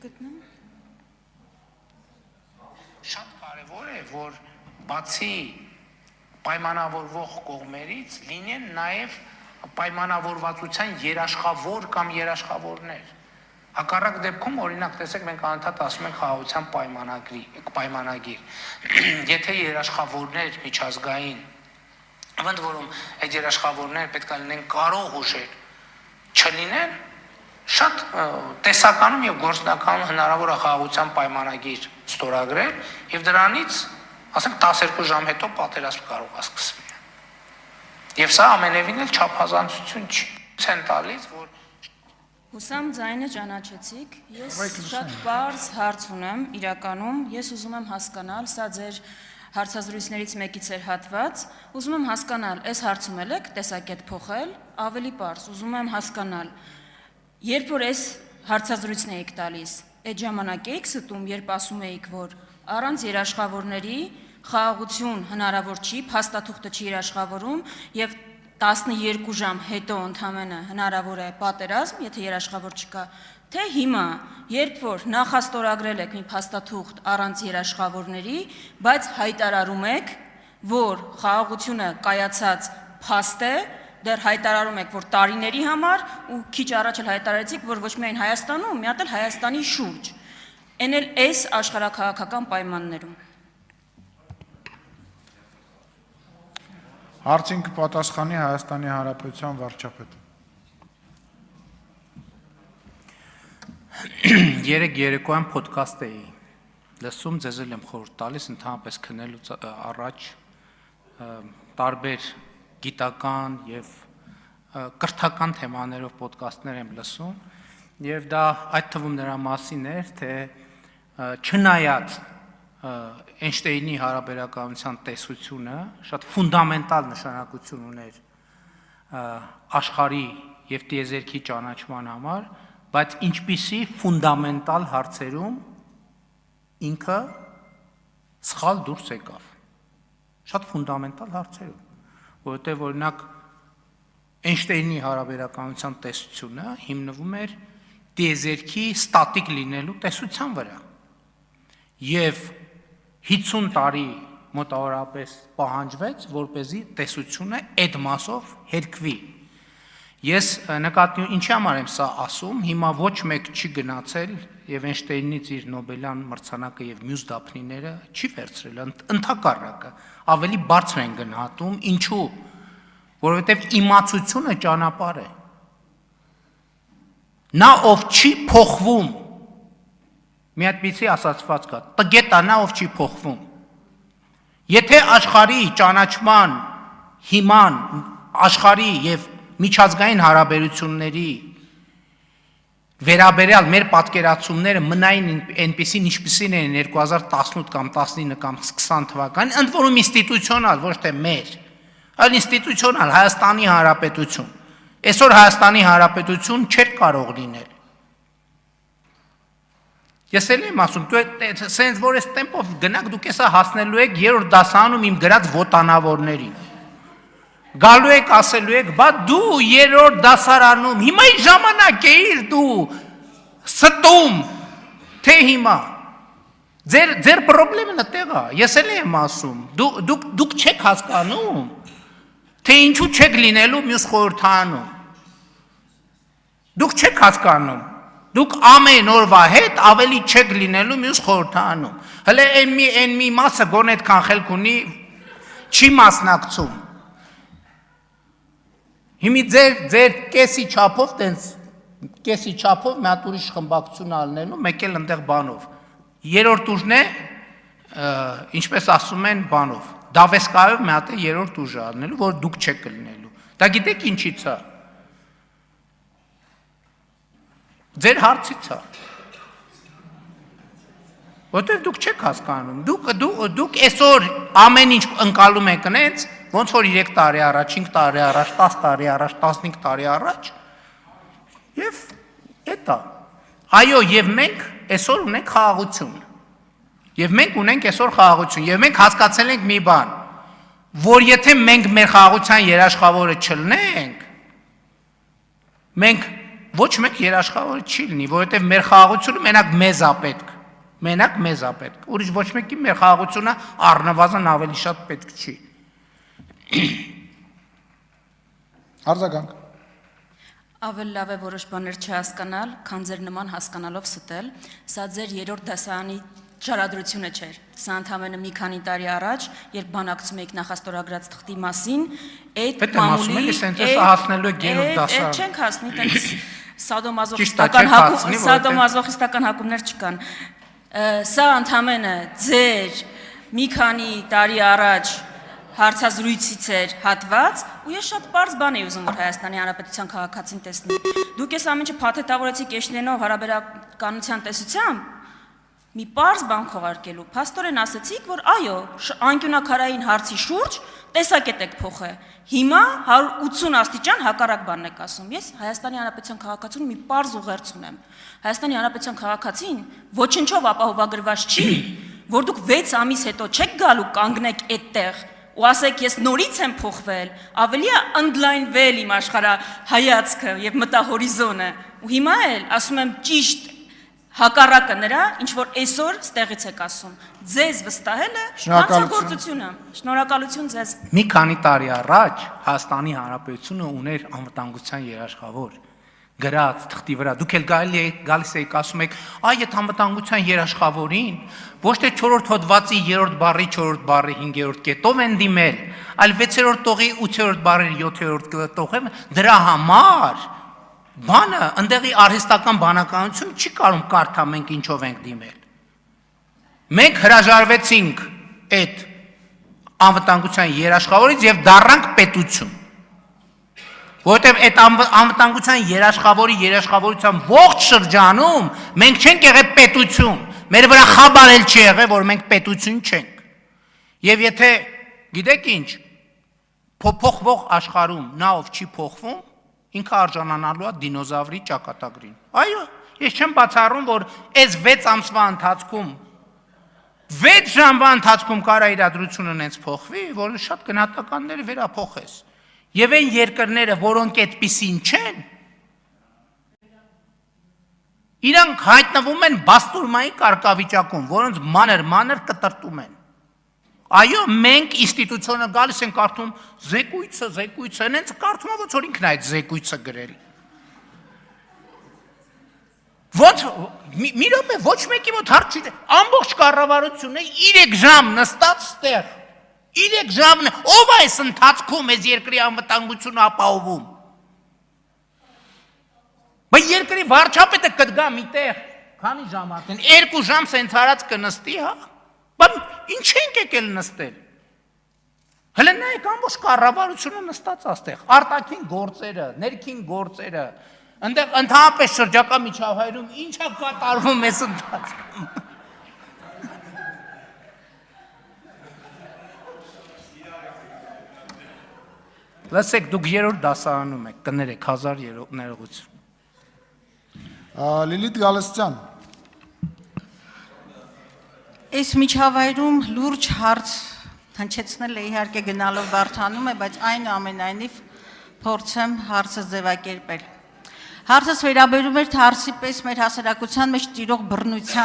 գտնեմ։ Շատ կարևոր է, որ բացի պայմանավորվող կողմերից լինեն նաև պայմանավորվածության երաշխավոր կամ երաշխավորներ։ Հակառակ դեպքում, օրինակ, տեսեք, մենք անընդհատ ասում ենք խաղաղության պայմանագիր։ Եթե երաշխավորներ միջազգային, ընդ որում այդ երաշխավորները պետք է լինեն կարող ուժեր, չլինեն, շատ տեսականում եւ գործնականում հնարավոր է խաղաղության պայմանագիր ստորագրել եւ դրանից, ասենք 12 ժամ հետո պատերազմ կարող է սկսվել։ Եվ սա ամենևին էլ չափազանցություն չի։ Ցեն տալիս, որ Հուսամ ձայնը ճանաչեցիք, ես շատ բարձ հարց ունեմ, իրականում ես ուզում եմ հասկանալ, սա ձեր հարցազրույցներից մեկից էր հատված, ուզում եմ հասկանալ, այս հարցում եք տեսակետ փոխել, ավելի բարձ, ուզում եմ հասկանալ, երբ որ այս հարցազրույցն էիք տալիս, այդ ժամանակ էիք ստում, երբ ասում էիք, որ առանց երաշխավորների խաղաղություն հնարավոր չի, փաստաթուղթը չի երաշխավորում եւ 12 ժամ հետո ընդամենը հնարավոր է պատերազմ, եթե երաշխավոր չկա, թե հիմա, երբ որ նախաստորագրել եք մի փաստաթուղթ առանց երաշխավորների, բայց հայտարարում եք, որ խաղաղությունը կայացած փաստ է, դեռ հայտարարում եք, որ տարիների համար ու քիչ առաջ էլ հայտարարեցիք, որ ոչ միայն Հայաստանում, մի հատ էլ Հայաստանի շուրջ, այն էլ այս աշխարհաքաղաքական պայմաններում։ Հարցին կպատասխանի Հայաստանի Հանրապետության վարչապետը։ Երեք երեկոյան ոդքասթ էի լսում, ձեզ էլ եմ խորհուրդ տալիս ընդհանրապես քննելուց առաջ տարբեր գիտական եւ կրթական թեմաներով ոդքասթներ եմ լսում եւ դա այդ թվում նրա մասին էր, թե չնայած Էյնշտեյնի հարաբերականության տեսությունը շատ ֆունդամենտալ նշանակություն ուներ աշխարհի եւ տիեզերքի ճանաչման համար, բայց ինչպիսի ֆունդամենտալ հարցերում ինքը սխալ դուրս եկավ։ Շատ ֆունդամենտալ հարցերում, որովհետեւ օրինակ Էյնշտեյնի հարաբերականության տեսությունը հիմնվում էր տիեզերքի ստատիկ լինելու տեսության վրա։ Եվ 50 տարի մոտավորապես պահանջվեց, որպեսզի տեսությունը այդ մասով հերկվի։ Ես նկատի ինչի համար եմ սա ասում, հիմա ոչ մեկ չի գնացել եւ Էյնշտեյնից իր Նոբելյան մրցանակը եւ մյուս դափնիները չի վերցրել, ընդհակառակը, ավելի բարձր են գնահատում, ինչու՞, որովհետեւ իմացությունը ճանապարհ է։ Նա ով չի փոխվում, մի այդպիսի ասացված կա, տգետանա ով չի փոխվում։ Եթե աշխարհի ճանաչման հիման, աշխարհի եւ միջազգային հարաբերությունների վերաբերյալ մեր պատկերացումները մնային այնպիսին, ինչպիսին են 2018 կամ 19 կամ 20 թվականին, ընդ որում ինստիտուցիոնալ, ոչ թե մեր, այլ ինստիտուցիոնալ Հայաստանի Հանրապետություն։ Այսօր Հայաստանի Հանրապետություն չէր կարող լինել։ Ես էլ եմ ասում, դու սենց որ այս տեմպով գնաք, դուք էսա հասնելու եք 3-րդ դասարանում իմ գրած ոտանավորներին։ Գալու եք, ասելու եք, բա դու 3-րդ դասարանում, հիմա ի ժամանակ էիր դու ստում, թե հիմա։ Ձեր պրոբլեմը նտեղ է, ես էլ եմ ասում, դուք չեք հասկանում, թե ինչու չեք լինելու մյուս խորհրդարանում։ Դուք չեք հասկանում։ Դուք ամեն օրվա հետ ավելի չեք լինելու մյուս խորհրդարանում։ Հələ այն մի մասը գոնե այդքան խելք ունի, չի մասնակցում։ Հիմի ձեր կեսի չափով, տենց կեսի չափով մի հատ ուրիշ խմբակցություն ալնելու, մեկ էլ ընդեղ բանով։ Երրորդ ուժն է, ինչպես ասում են բանով, դավեսկայով մի հատ է երրորդ ուժը ալնելու, որ դուք չեք լինելու։ Դա գիտեք ինչից է։ Ձեր հարցից է։ Որտեղ դուք չեք հասկանում, դուք այսօր ամեն ինչ ընկալում եք նենց, ոնց որ 3 տարի առաջ, 5 տարի առաջ, 10 տարի առաջ, 15 տարի առաջ, եւ էտա։ Այո, եւ մենք այսօր ունենք խաղաղություն։ Եվ մենք ունենք այսօր խաղաղություն, եւ մենք հասկացել ենք մի բան, որ եթե մենք մեր խաղաղության երաշխավորը չլինենք, մենք ոչ մեկ երաշխավորը չի լինի, որովհետև մեր խաղաղությունը մենակ մեզ է պետք։ Մենակ մեզ է պետք։ Ուրիշ ոչ մեկի մեր խաղաղությունը առնվազն ավելի շատ պետք չի։ Արձագանք։ Ավելի լավ է որոշ բաներ չհասկանալ, քան ձեր նման հասկանալով ստել։ Սա ձեր երրորդ դասարանի շարադրությունը չէր։ Սա ընդամենը մի քանի տարի առաջ, երբ բանակցում եք նախաստորագրած թղթի մասին, այդ մամուլի չենք հասնի, տենց սադոմազոխիստական հակումներ չկան։ Սա ընդամենը ձեր մի քանի տարի առաջ հարցազրույցից էր հատված, ու ես շատ պարզ բան էի ուզում, որ Հայաստանի Հանրապետության քաղաքացին տեսնի։ Դուք այս ամենը փաթեթավորեցիք Էշնենով հարաբերականության տեսությամբ, մի պարզ բան քողարկելու։ Փաստորեն ասացիք, որ այո, անկյունակարային հարցի շուրջ տեսակետ եք փոխել։ Հիմա 180 աստիճան հակառակ բանն եք ասում։ Ես Հայաստանի Հանրապետության քաղաքացուն մի պարզ ուղերձ ունեմ։ Հայաստանի Հանրապետության քաղաքացին ոչնչով ապահովագրված չի, որ դուք 6 ամիս հետո չեք գալու կանգնեք այդտեղ ու ասեք ես նորից եմ փոխվել, ավելի է ընդլայնվել իմ աշխարհայացքը եւ մտահորիզոնը։ Ու հիմա էլ ասում եմ ճիշտ հակառակը նրա, ինչ որ այսօր ստեղից եք ասում։ Ձեզ վստահելը հանցագործություն է։ Շնորհակալություն ձեզ։ Մի քանի տարի առաջ Հայաստանի Հանրապետությունը ուներ անվտանգության երաշխավոր գրած թղթի վրա։ Դուք էլ գալիս եք ասում եք, այ այդ անվտանգության երաշխավորին ոչ թե 4-րդ հոդվածի 3-րդ բառի 4-րդ բառի 5-րդ կետով են դիմել, այլ 6-րդ տողի 8-րդ բառի 7-րդ տողով դրա համար բանը ընդեղի արհեստական բանականություն չի կարող կարդա մենք ինչով ենք դիմել։ Մենք հրաժարվեցինք այդ անվտանգության երաշխավորից եւ դառնանք պետություն։ Որովհետև այդ անվտանգության երաշխավորության ողջ շրջանում մենք չենք եղել պետություն, մեր վրա խաբարել չի եղել, որ մենք պետություն չենք։ Եվ եթե գիտեք ինչ, փոփոխվող աշխարհում նա ով չի փոխվում, ինքը արժանանալու է դինոզավրի ճակատագրին։ Այո, ես չեմ բացառում, որ այս 6 ամսվա ընթացքում 6 ժամվա ընթացքում կարա իրադրությունը նենց փոխվի, որ շատ գնահատականները վերափոխես։ Եվ այն երկրները, որոնք այդպիսին չեն, իրանք հայտնվում են բաստուրմայի կարգավիճակում, որոնց մանր կտրտում են։ Այո, մենք ինստիտուցիոնը գալիս են կարդում զեկույցը, նենց կարդում է, ոնց որ ինքն է այդ զեկույցը գրել։ Ոնց, մի րոպե, ոչ մեկի մոտ հարց չի, ամբողջ կառավարությունը 3 ժամ նստած ստեղ, 3 ժամն ով այս ընթացքում այս երկրի անվտանգությունը ապահովում։ Բայց երկրի վարչապետը կդգա միտեղ, քանի ժամ արդեն, 2 ժամ սենց հարած կնստի, հա։ Բայց ինչ ենք եկել նստել։ Հələ նայեք ամբողջ կառավարությունը նստած աստեղ, արտաքին գործերը, ներքին գործերը, այնտեղ ընդհանրապես շրջակա միջավայրում ինչ է կատարվում այս ընթացքում։ Լսեք, դուք երրորդ դասարանում եք, կներեք 1000 ներողություն։ Լիլիթ Գալստյան։ Այս միջավայրում լուրջ հարց հնչեցնել է իհարկե գնալով Վարդանում է, բայց այնուամենայնիվ փորձեմ հարցը ձևակերպել։ Հարցս վերաբերում էր հարցի պես մեր հասարակության մեջ տիրող բռնության